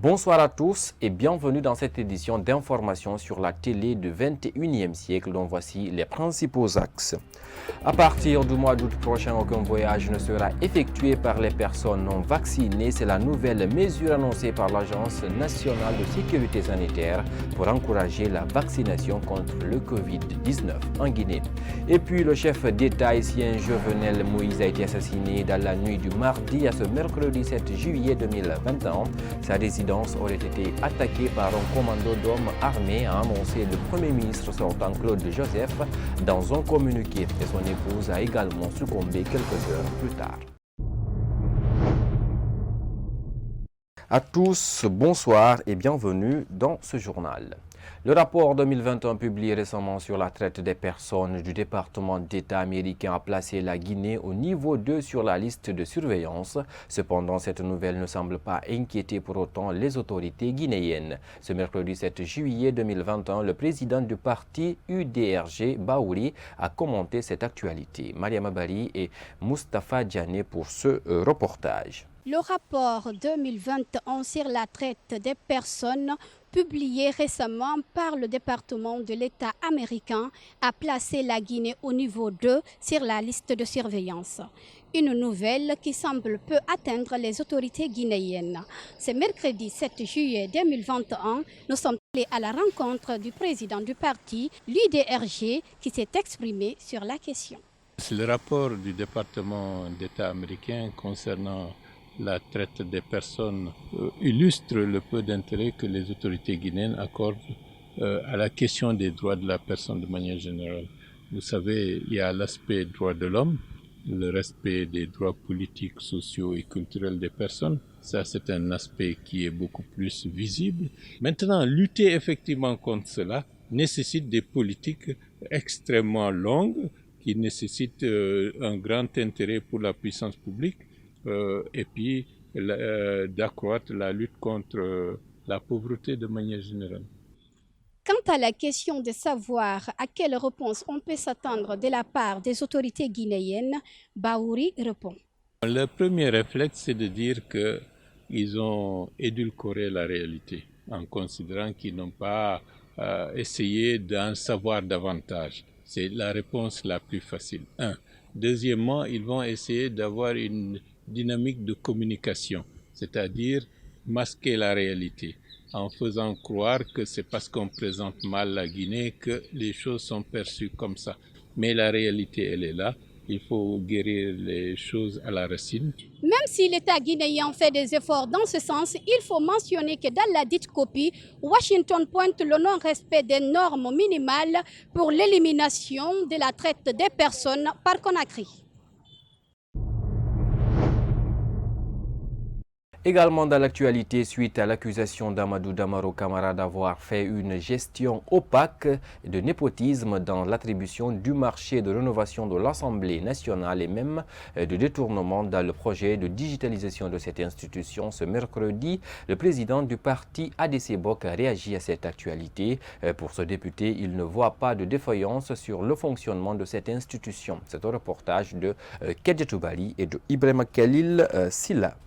Bonsoir à tous et bienvenue dans cette édition d'information sur la télé du 21e siècle dont voici les principaux axes. À partir du mois d'août prochain, aucun voyage ne sera effectué par les personnes non vaccinées. C'est la nouvelle mesure annoncée par l'Agence nationale de sécurité sanitaire pour encourager la vaccination contre le Covid-19 en Guinée. Et puis le chef d'État haïtien Jovenel Moïse a été assassiné dans la nuit du mardi à ce mercredi 7 juillet 2021. Sa résidence aurait été attaquée par un commando d'hommes armés, a annoncé le Premier ministre sortant Claude Joseph dans un communiqué. Et son épouse a également succombé quelques heures plus tard. À tous, bonsoir et bienvenue dans ce journal. Le rapport 2021 publié récemment sur la traite des personnes du département d'État américain a placé la Guinée au niveau 2 sur la liste de surveillance. Cependant, cette nouvelle ne semble pas inquiéter pour autant les autorités guinéennes. Ce mercredi 7 juillet 2021, le président du parti UDRG, Baouri, a commenté cette actualité. Mariama Bari et Moustapha Diané pour ce reportage. Le rapport 2021 sur la traite des personnes, publié récemment par le département de l'État américain, a placé la Guinée au niveau 2 sur la liste de surveillance. Une nouvelle qui semble peu atteindre les autorités guinéennes. Ce mercredi 7 juillet 2021, nous sommes allés à la rencontre du président du parti, l'UDRG, qui s'est exprimé sur la question. Le rapport du département d'État américain concernant la traite des personnes illustre le peu d'intérêt que les autorités guinéennes accordent à la question des droits de la personne de manière générale. Vous savez, il y a l'aspect droits de l'homme, le respect des droits politiques, sociaux et culturels des personnes. Ça, c'est un aspect qui est beaucoup plus visible. Maintenant, lutter effectivement contre cela nécessite des politiques extrêmement longues qui nécessitent un grand intérêt pour la puissance publique. Et puis d'accroître la lutte contre la pauvreté de manière générale. Quant à la question de savoir à quelle réponse on peut s'attendre de la part des autorités guinéennes, Baouri répond. Le premier réflexe, c'est de dire qu'ils ont édulcoré la réalité en considérant qu'ils n'ont pas essayé d'en savoir davantage. C'est la réponse la plus facile. Un. Deuxièmement, ils vont essayer d'avoir une dynamique de communication, c'est-à-dire masquer la réalité en faisant croire que c'est parce qu'on présente mal la Guinée que les choses sont perçues comme ça. Mais la réalité, elle est là. Il faut guérir les choses à la racine. Même si l'État guinéen fait des efforts dans ce sens, il faut mentionner que dans la dite copie, Washington pointe le non-respect des normes minimales pour l'élimination de la traite des personnes par Conakry. Également dans l'actualité, suite à l'accusation d'Amadou Damaro Camara d'avoir fait une gestion opaque de népotisme dans l'attribution du marché de rénovation de l'Assemblée nationale et même de détournement dans le projet de digitalisation de cette institution, ce mercredi, le président du parti ADC BOC a réagi à cette actualité. Pour ce député, il ne voit pas de défaillance sur le fonctionnement de cette institution. C'est un reportage de Kedjetou Bali et de Ibrahima Khalil Silla.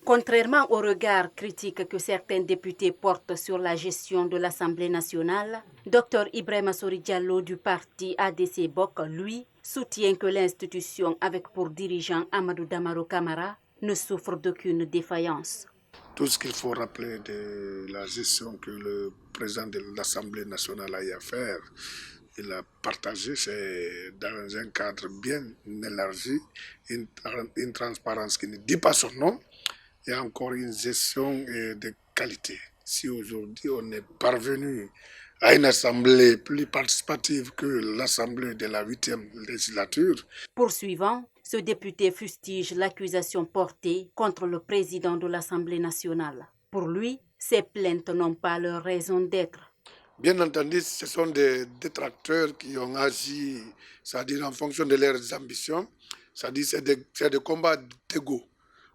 Contrairement au regard critique que certains députés portent sur la gestion de l'Assemblée nationale, Dr Ibrahima Sori Diallo du parti ADC BOC, lui, soutient que l'institution avec pour dirigeant Amadou Damaro Camara ne souffre d'aucune défaillance. Tout ce qu'il faut rappeler de la gestion que le président de l'Assemblée nationale a eu à faire, il a partagé, c'est dans un cadre bien élargi, une transparence qui ne dit pas son nom. Il y a encore une gestion de qualité. Si aujourd'hui on est parvenu à une assemblée plus participative que l'assemblée de la 8e législature. Poursuivant, ce député fustige l'accusation portée contre le président de l'Assemblée nationale. Pour lui, ces plaintes n'ont pas leur raison d'être. Bien entendu, ce sont des détracteurs qui ont agi, c'est-à-dire en fonction de leurs ambitions, c'est-à-dire c'est des combats d'ego.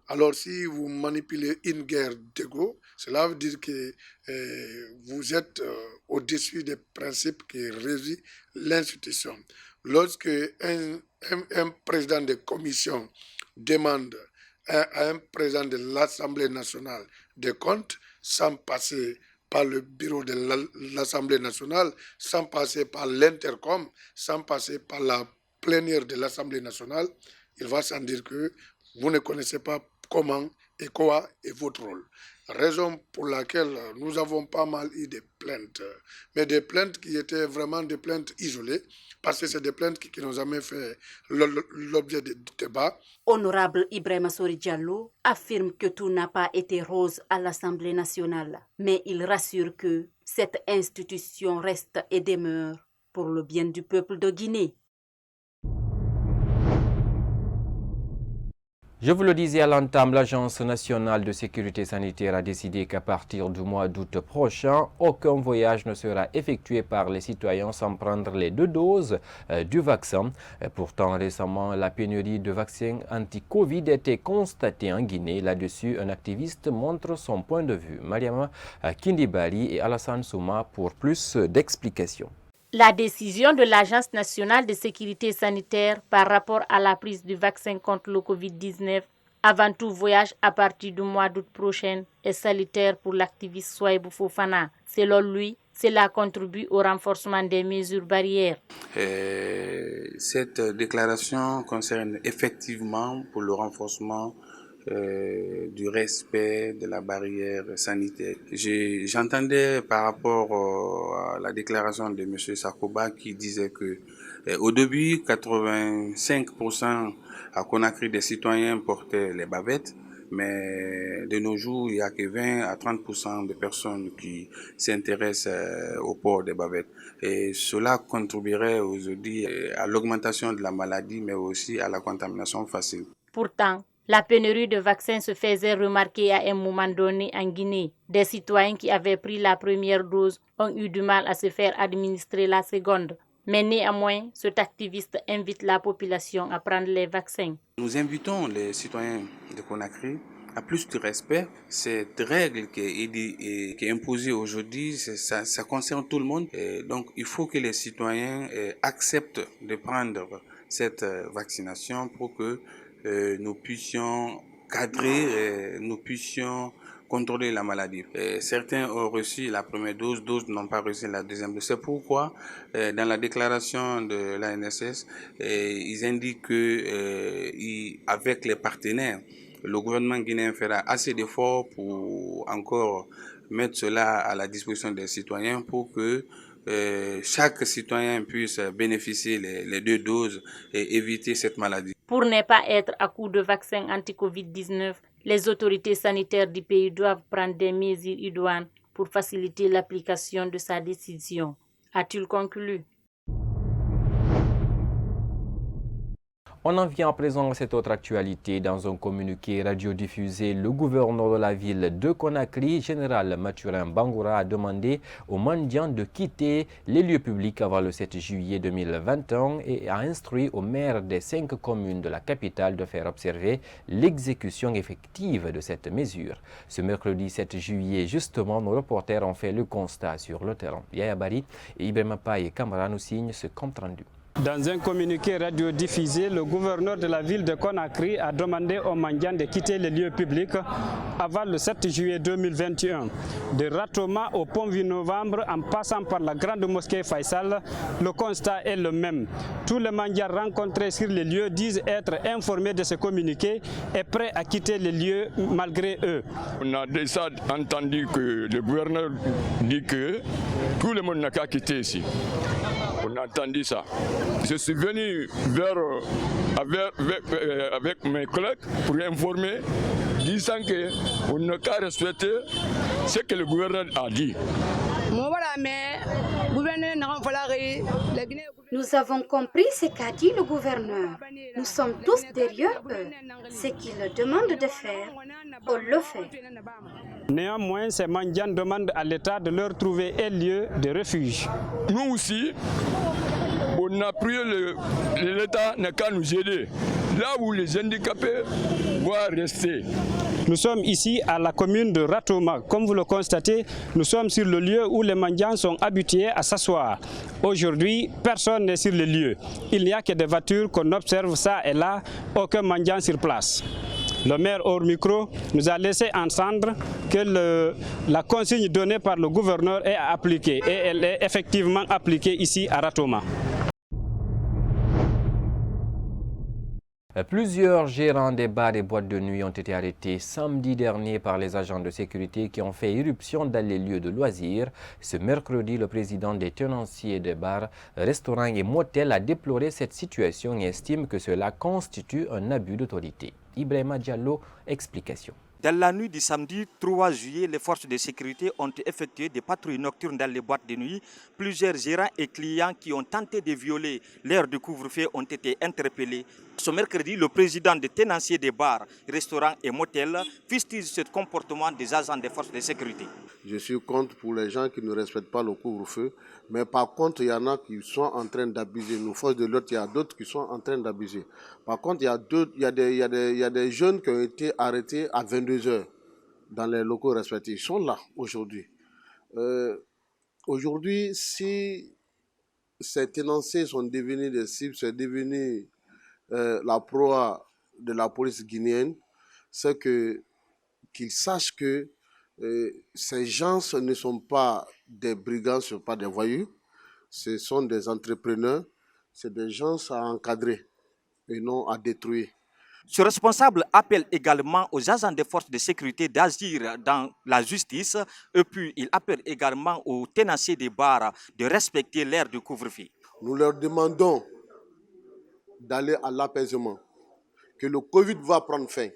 Alors si vous manipulez une guerre d'ego, cela veut dire que vous êtes au-dessus des principes qui régissent l'institution. Lorsque un président de commission demande à un président de l'Assemblée nationale des comptes sans passer par le bureau de l'Assemblée nationale, sans passer par l'intercom, sans passer par la plénière de l'Assemblée nationale, il va sans dire que vous ne connaissez pas comment et quoi est votre rôle. Raison pour laquelle nous avons pas mal eu des plaintes, mais des plaintes qui étaient vraiment des plaintes isolées, parce que c'est des plaintes qui n'ont jamais fait l'objet de débat. Honorable Ibrahima Sori Diallo affirme que tout n'a pas été rose à l'Assemblée nationale, mais il rassure que cette institution reste et demeure pour le bien du peuple de Guinée. Je vous le disais à l'entame, l'Agence nationale de sécurité sanitaire a décidé qu'à partir du mois d'août prochain, aucun voyage ne sera effectué par les citoyens sans prendre les 2 doses du vaccin. Pourtant, récemment, la pénurie de vaccins anti-Covid était constatée en Guinée. Là-dessus, un activiste montre son point de vue. Mariama Kindibali et Alassane Souma pour plus d'explications. La décision de l'Agence nationale de sécurité sanitaire par rapport à la prise du vaccin contre le Covid-19 avant tout voyage à partir du mois d'août prochain est salutaire pour l'activiste Souaïbou Fofana. Selon lui, cela contribue au renforcement des mesures barrières. Cette déclaration concerne effectivement pour le renforcement du respect de la barrière sanitaire. J'entendais par rapport à la déclaration de M. Sakoba qui disait que au début, 85% à Conakry des citoyens portaient les bavettes, mais de nos jours, il n'y a que 20 à 30% de personnes qui s'intéressent au port des bavettes. Et cela contribuerait aujourd'hui à l'augmentation de la maladie, mais aussi à la contamination facile. Pourtant, la pénurie de vaccins se faisait remarquer à un moment donné en Guinée. Des citoyens qui avaient pris la première dose ont eu du mal à se faire administrer la seconde. Mais néanmoins, cet activiste invite la population à prendre les vaccins. Nous invitons les citoyens de Conakry à plus de respect. Cette règle qui est imposée aujourd'hui, ça concerne tout le monde. Et donc, il faut que les citoyens acceptent de prendre cette vaccination pour que nous puissions cadrer, nous puissions contrôler la maladie. Certains ont reçu la première dose, d'autres n'ont pas reçu la deuxième dose. C'est pourquoi, dans la déclaration de l'ANSS, ils indiquent que avec les partenaires, le gouvernement guinéen fera assez d'efforts pour encore mettre cela à la disposition des citoyens pour que chaque citoyen puisse bénéficier les 2 doses et éviter cette maladie. Pour ne pas être à court de vaccins anti-Covid-19, les autorités sanitaires du pays doivent prendre des mesures idoines pour faciliter l'application de sa décision, a-t-il conclu. On en vient à présent à cette autre actualité. Dans un communiqué radiodiffusé, le gouverneur de la ville de Conakry, général Mathurin Bangoura, a demandé aux mendiants de quitter les lieux publics avant le 7 juillet 2021 et a instruit aux maires des 5 communes de la capitale de faire observer l'exécution effective de cette mesure. Ce mercredi 7 juillet, justement, nos reporters ont fait le constat sur le terrain. Yaya Bari et Ibrahima Paye Camara nous signent ce compte rendu. Dans un communiqué radiodiffusé, le gouverneur de la ville de Conakry a demandé aux mendiants de quitter les lieux publics avant le 7 juillet 2021. De Ratoma au pont 8 novembre en passant par la grande mosquée Faisal, le constat est le même. Tous les mendiants rencontrés sur les lieux disent être informés de ce communiqué et prêts à quitter les lieux malgré eux. On a déjà entendu que le gouverneur dit que tout le monde n'a qu'à quitter ici. On a entendu ça. Je suis venu avec mes collègues pour informer, disant qu'on n'a qu'à respecter ce que le gouverneur a dit. Nous avons compris ce qu'a dit le gouverneur. Nous sommes tous derrière eux. Ce qu'ils demandent de faire, on le fait. Néanmoins, ces mendiants demandent à l'État de leur trouver un lieu de refuge. Nous aussi, on a prié l'État n'a qu'à nous aider. Là où les handicapés doivent rester. Nous sommes ici à la commune de Ratoma. Comme vous le constatez, nous sommes sur le lieu où les mendiants sont habitués à s'asseoir. Aujourd'hui, personne n'est sur le lieu. Il n'y a que des voitures qu'on observe ça et là, aucun mendiant sur place. Le maire hors micro nous a laissé entendre que la consigne donnée par le gouverneur est appliquée et elle est effectivement appliquée ici à Ratoma. Plusieurs gérants des bars et boîtes de nuit ont été arrêtés samedi dernier par les agents de sécurité qui ont fait irruption dans les lieux de loisirs. Ce mercredi, le président des tenanciers des bars, restaurants et motels a déploré cette situation et estime que cela constitue un abus d'autorité. Ibrahima Diallo, explication. Dans la nuit du samedi 3 juillet, les forces de sécurité ont effectué des patrouilles nocturnes dans les boîtes de nuit. Plusieurs gérants et clients qui ont tenté de violer l'heure de couvre-feu ont été interpellés. Ce mercredi, le président des tenanciers des bars, restaurants et motels fustige ce comportement des agents des forces de sécurité. Je suis contre pour les gens qui ne respectent pas le couvre-feu, mais par contre, il y en a qui sont en train d'abuser. Nous, forces de l'autre, il y a d'autres qui sont en train d'abuser. Par contre, il y a des jeunes qui ont été arrêtés à 22h dans les locaux respectifs. Ils sont là aujourd'hui. Aujourd'hui, si ces tenanciers sont devenus des cibles, c'est devenu la proie de la police guinéenne, c'est qu'ils sachent que ces gens ce ne sont pas des brigands, ce ne sont pas des voyous, ce sont des entrepreneurs, c'est des gens à encadrer et non à détruire. Ce responsable appelle également aux agents des forces de sécurité d'agir dans la justice et puis il appelle également aux tenanciers des bars de respecter l'heure de couvre-feu. Nous leur demandons d'aller à l'apaisement, que le Covid va prendre fin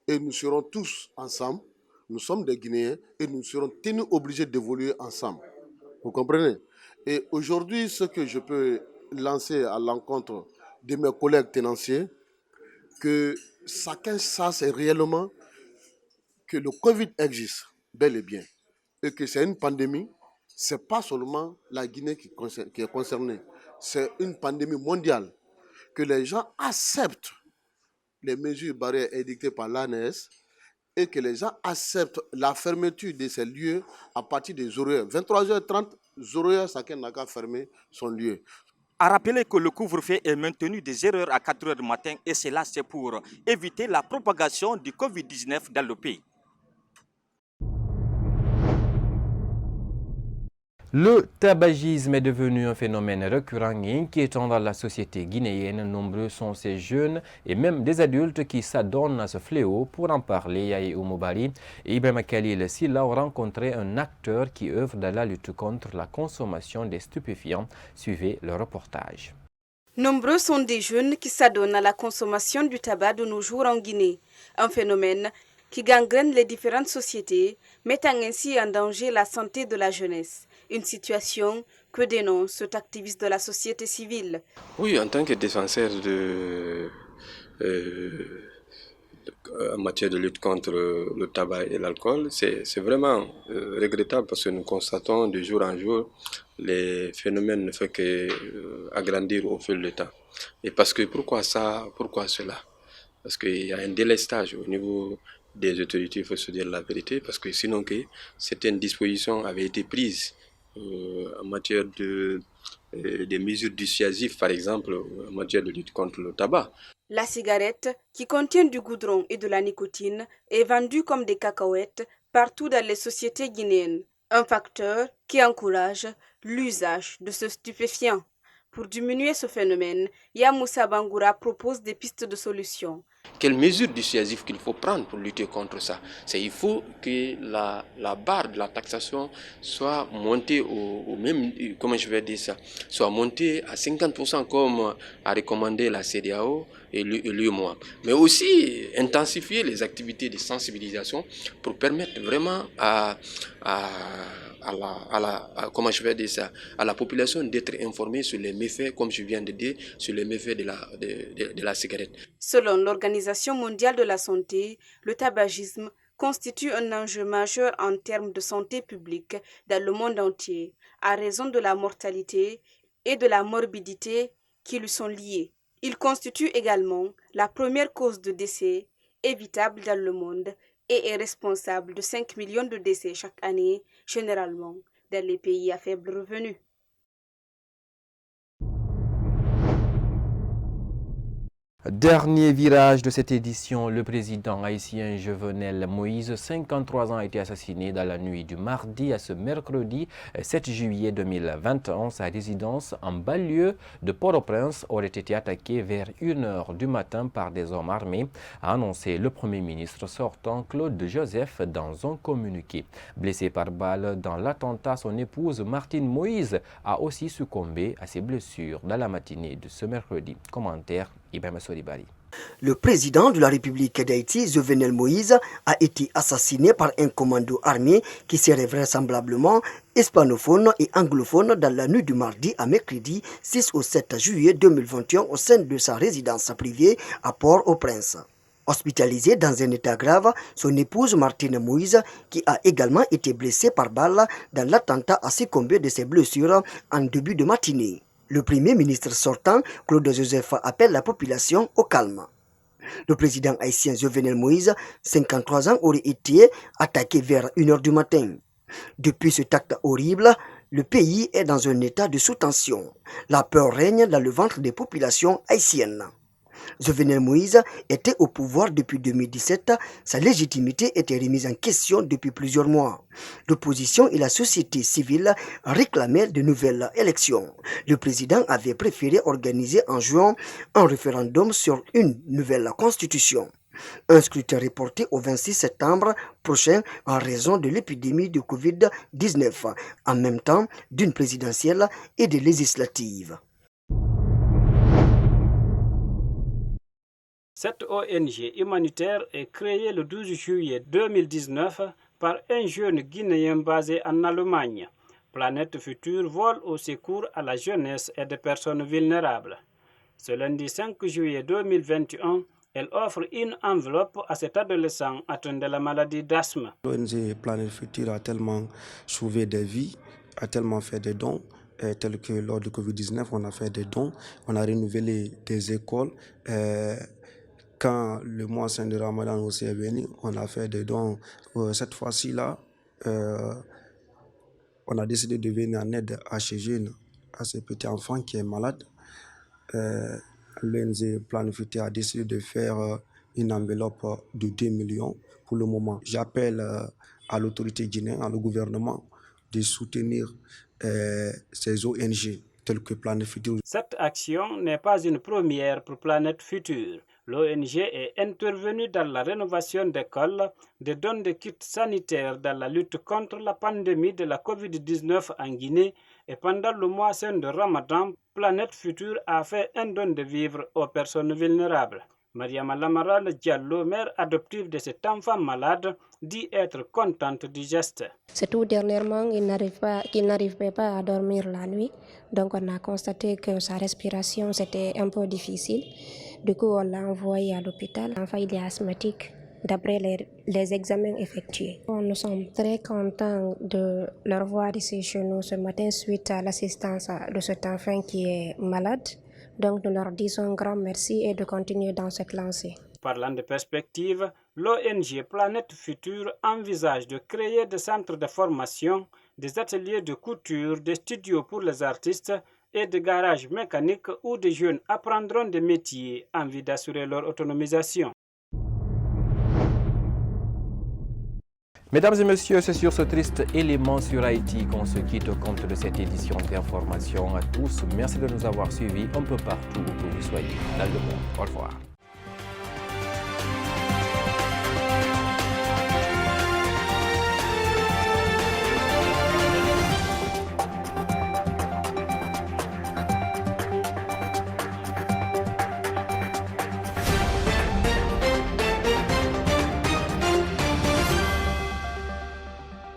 et nous serons tous ensemble. Nous sommes des Guinéens et nous serons tenus obligés d'évoluer ensemble. Vous comprenez? Et aujourd'hui, ce que je peux lancer à l'encontre de mes collègues tenanciers, que chacun sache réellement que le Covid existe bel et bien et que c'est une pandémie. Ce n'est pas seulement la Guinée qui est concernée, c'est une pandémie mondiale. Que les gens acceptent les mesures barrières édictées par l'ANS et que les gens acceptent la fermeture de ces lieux à partir des horaires. 23h30, horaires, chacun n'a qu'à fermer son lieu. À rappeler que le couvre-feu est maintenu des 0h à 4h du matin et cela c'est pour éviter la propagation du Covid-19 dans le pays. Le tabagisme est devenu un phénomène récurrent et inquiétant dans la société guinéenne. Nombreux sont ces jeunes et même des adultes qui s'adonnent à ce fléau. Pour en parler, Yaye Oumoubari et Ibrahima Khalil Silla ont rencontré un acteur qui œuvre dans la lutte contre la consommation des stupéfiants. Suivez le reportage. Nombreux sont des jeunes qui s'adonnent à la consommation du tabac de nos jours en Guinée. Un phénomène qui gangrène les différentes sociétés, mettant ainsi en danger la santé de la jeunesse. Une situation que dénonce cet activiste de la société civile. Oui, en tant que défenseur en matière de lutte contre le tabac et l'alcool, c'est vraiment regrettable parce que nous constatons de jour en jour les phénomènes ne font qu'agrandir au fil du temps. Et parce que pourquoi cela? Parce qu'il y a un délestage au niveau des autorités, il faut se dire la vérité, parce que sinon que certaines dispositions avaient été prises en matière des mesures dissuasives, par exemple, en matière de lutte contre le tabac. La cigarette, qui contient du goudron et de la nicotine, est vendue comme des cacahuètes partout dans les sociétés guinéennes. Un facteur qui encourage l'usage de ce stupéfiant. Pour diminuer ce phénomène, Yamoussa Bangoura propose des pistes de solutions. Quelles mesures dissuasives qu'il faut prendre pour lutter contre ça? Il faut que la barre de la taxation soit montée au même, comment je vais dire ça, soit montée à 50% comme a recommandé la CEDEAO et l'UEMOA. Mais aussi intensifier les activités de sensibilisation pour permettre vraiment à la population d'être informée sur les méfaits, comme je viens de dire, sur les méfaits de la cigarette. Selon l'Organisation mondiale de la santé, le tabagisme constitue un enjeu majeur en termes de santé publique dans le monde entier, à raison de la mortalité et de la morbidité qui lui sont liées. Il constitue également la première cause de décès évitable dans le monde et est responsable de 5 millions de décès chaque année, généralement dans les pays à faible revenu. Dernier virage de cette édition, le président haïtien Jovenel Moïse, 53 ans, a été assassiné dans la nuit du mardi à ce mercredi 7 juillet 2021. Sa résidence en banlieue de Port-au-Prince aurait été attaquée vers 1h du matin par des hommes armés, a annoncé le Premier ministre sortant Claude Joseph dans un communiqué. Blessé par balle dans l'attentat, son épouse Martine Moïse a aussi succombé à ses blessures dans la matinée de ce mercredi. Commentaire Ibrahima Soribari. Le président de la République d'Haïti, Jovenel Moïse, a été assassiné par un commando armé qui serait vraisemblablement hispanophone et anglophone dans la nuit du mardi à mercredi 6 au 7 juillet 2021 au sein de sa résidence privée à Port-au-Prince. Hospitalisée dans un état grave, son épouse Martine Moïse, qui a également été blessée par balle dans l'attentat, a succombé de ses blessures en début de matinée. Le Premier ministre sortant, Claude Joseph, appelle la population au calme. Le président haïtien Jovenel Moïse, 53 ans, aurait été attaqué vers 1h du matin. Depuis cet acte horrible, le pays est dans un état de sous-tension. La peur règne dans le ventre des populations haïtiennes. Jovenel Moïse était au pouvoir depuis 2017, sa légitimité était remise en question depuis plusieurs mois. L'opposition et la société civile réclamaient de nouvelles élections. Le président avait préféré organiser en juin un référendum sur une nouvelle constitution. Un scrutin reporté au 26 septembre prochain en raison de l'épidémie de Covid-19, en même temps d'une présidentielle et des législatives. Cette ONG humanitaire est créée le 12 juillet 2019 par un jeune Guinéen basé en Allemagne. Planète Future vole au secours à la jeunesse et des personnes vulnérables. Ce lundi 5 juillet 2021, elle offre une enveloppe à cet adolescent atteint de la maladie d'asthme. L'ONG Planète Future a tellement sauvé des vies, a tellement fait des dons. Tels que lors du Covid-19, on a fait des dons, on a renouvelé des écoles. Quand le mois saint de Ramadan aussi est venu, on a fait des dons. Cette fois-ci-là, on a décidé de venir en aide à ces jeunes, à ces petits enfants qui sont malades. L'ONG Planète Future a décidé de faire une enveloppe de 2 millions pour le moment. J'appelle à l'autorité guinéenne, au gouvernement, de soutenir ces ONG telles que Planète Future. Cette action n'est pas une première pour Planète Future. L'ONG est intervenue dans la rénovation d'écoles, des dons de kits sanitaires dans la lutte contre la pandémie de la Covid-19 en Guinée et pendant le mois saint de Ramadan, Planète Future a fait un don de vivres aux personnes vulnérables. Mariama Lamaral Diallo, mère adoptive de cet enfant malade, dit être contente du geste. C'est tout dernièrement qu'il n'arrivait pas à dormir la nuit, donc on a constaté que sa respiration c'était un peu difficile. Du coup, on l'a envoyé à l'hôpital. L'enfant il est asthmatique d'après les examens effectués. Nous sommes très contents de le revoir ici chez nous ce matin suite à l'assistance de cet enfant qui est malade. Donc nous leur disons un grand merci et de continuer dans cette lancée. Parlant de perspective, l'ONG Planète Future envisage de créer des centres de formation, des ateliers de couture, des studios pour les artistes et des garages mécaniques où des jeunes apprendront des métiers en vue d'assurer leur autonomisation. Mesdames et messieurs, c'est sur ce triste élément sur Haïti qu'on se quitte au compte de cette édition d'information. À tous, merci de nous avoir suivis un peu partout où vous soyez dans le monde. Au revoir.